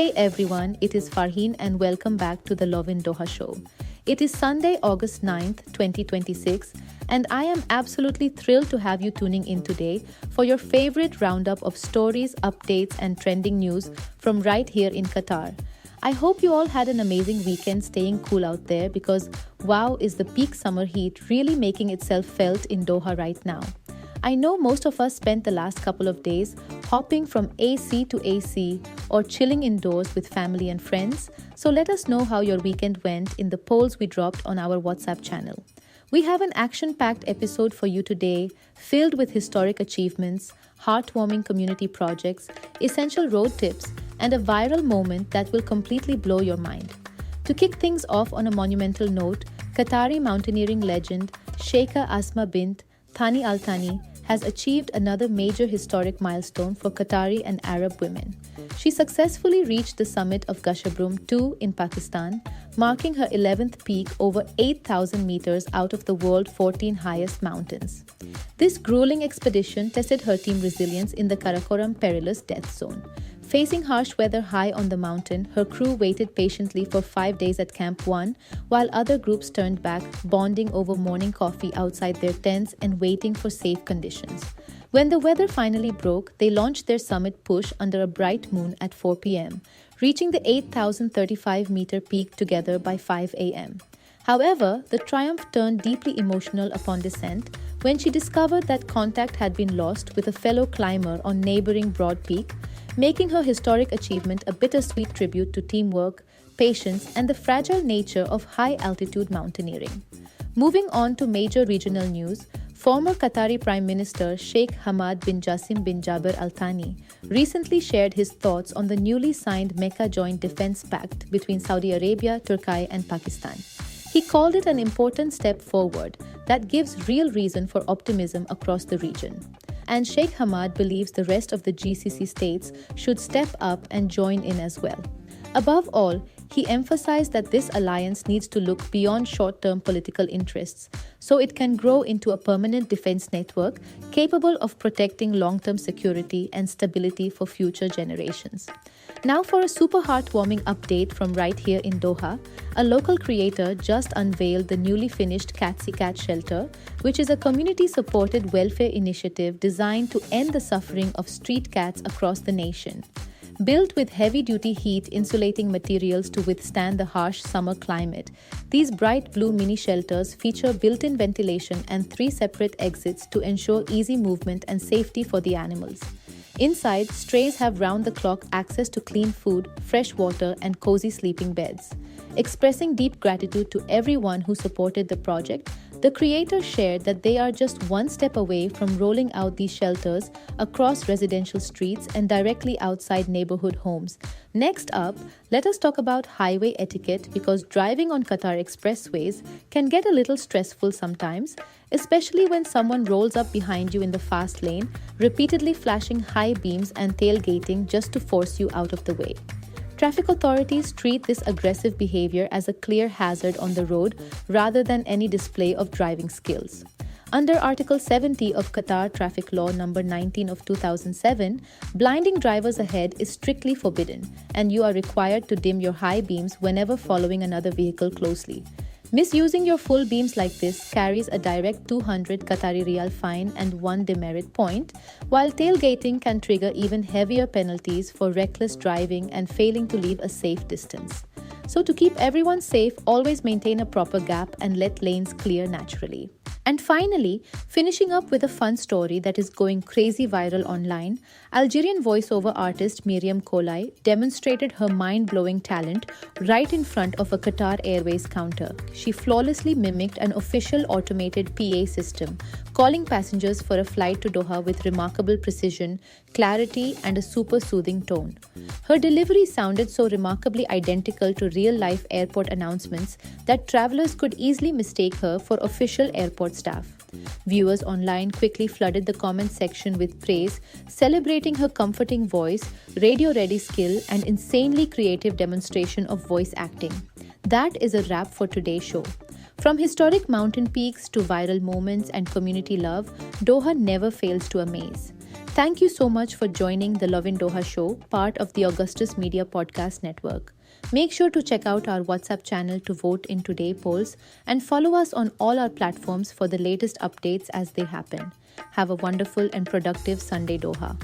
Hey everyone, it is Farheen and welcome back to the Love in Doha show. It is Sunday, August 9th, 2026, and I am absolutely thrilled to have you tuning in today for your favorite roundup of stories, updates, and trending news from right here in Qatar. I hope you all had an amazing weekend staying cool out there because wow, is the peak summer heat really making itself felt in Doha right now. I know most of us spent the last couple of days hopping from AC to AC or chilling indoors with family and friends, so let us know how your weekend went in the polls we dropped on our WhatsApp channel. We have an action-packed episode for you today, filled with historic achievements, heartwarming community projects, essential road tips, and a viral moment that will completely blow your mind. To kick things off on a monumental note, Qatari mountaineering legend Sheikha Asma bin Al Thani has achieved another major historic milestone for Qatari and Arab women. She successfully reached the summit of Gasherbrum 2 in Pakistan, marking her 11th peak over 8,000 meters out of the world's 14 highest mountains. This grueling expedition tested her team's resilience in the Karakoram perilous death zone. Facing harsh weather high on the mountain, her crew waited patiently for 5 days at Camp 1, while other groups turned back, bonding over morning coffee outside their tents and waiting for safe conditions. When the weather finally broke, they launched their summit push under a bright moon at 4 p.m., reaching the 8,035-meter peak together by 5 a.m. However, the triumph turned deeply emotional upon descent when she discovered that contact had been lost with a fellow climber on neighboring Broad Peak, making her historic achievement a bittersweet tribute to teamwork, patience, and the fragile nature of high-altitude mountaineering. Moving on to major regional news, former Qatari Prime Minister Sheikh Hamad bin Jassim bin Jaber Al Thani recently shared his thoughts on the newly signed Mecca Joint Defense Pact between Saudi Arabia, Turkey, and Pakistan. He called it an important step forward that gives real reason for optimism across the region. And Sheikh Hamad believes the rest of the GCC states should step up and join in as well. Above all, he emphasized that this alliance needs to look beyond short-term political interests, so it can grow into a permanent defense network capable of protecting long-term security and stability for future generations. Now for a super heartwarming update from right here in Doha, a local creator just unveiled the newly finished Catsy Cat Shelter, which is a community-supported welfare initiative designed to end the suffering of street cats across the nation. Built with heavy-duty heat-insulating materials to withstand the harsh summer climate, these bright blue mini shelters feature built-in ventilation and 3 separate exits to ensure easy movement and safety for the animals. Inside, strays have round-the-clock access to clean food, fresh water, and cozy sleeping beds. Expressing deep gratitude to everyone who supported the project, the creators shared that they are just one step away from rolling out these shelters across residential streets and directly outside neighborhood homes. Next up, let us talk about highway etiquette because driving on Qatar expressways can get a little stressful sometimes, especially when someone rolls up behind you in the fast lane, repeatedly flashing high beams and tailgating just to force you out of the way. Traffic authorities treat this aggressive behavior as a clear hazard on the road rather than any display of driving skills. Under Article 70 of Qatar Traffic Law number 19 of 2007, blinding drivers ahead is strictly forbidden, and you are required to dim your high beams whenever following another vehicle closely. Misusing your full beams like this carries a direct 200 Qatari Riyal fine and 1 demerit point, while tailgating can trigger even heavier penalties for reckless driving and failing to leave a safe distance. So to keep everyone safe, always maintain a proper gap and let lanes clear naturally. And finally, finishing up with a fun story that is going crazy viral online, Algerian voiceover artist Miriam Kolai demonstrated her mind-blowing talent right in front of a Qatar Airways counter. She flawlessly mimicked an official automated PA system, calling passengers for a flight to Doha with remarkable precision, clarity, and a super soothing tone. Her delivery sounded so remarkably identical to real-life airport announcements that travelers could easily mistake her for official airport staff. Viewers online quickly flooded the comment section with praise, celebrating her comforting voice, radio-ready skill, and insanely creative demonstration of voice acting. That is a wrap for today's show. From historic mountain peaks to viral moments and community love, Doha never fails to amaze. Thank you so much for joining the Love in Doha show, part of the Augustus Media Podcast Network. Make sure to check out our WhatsApp channel to vote in today's polls and follow us on all our platforms for the latest updates as they happen. Have a wonderful and productive Sunday, Doha.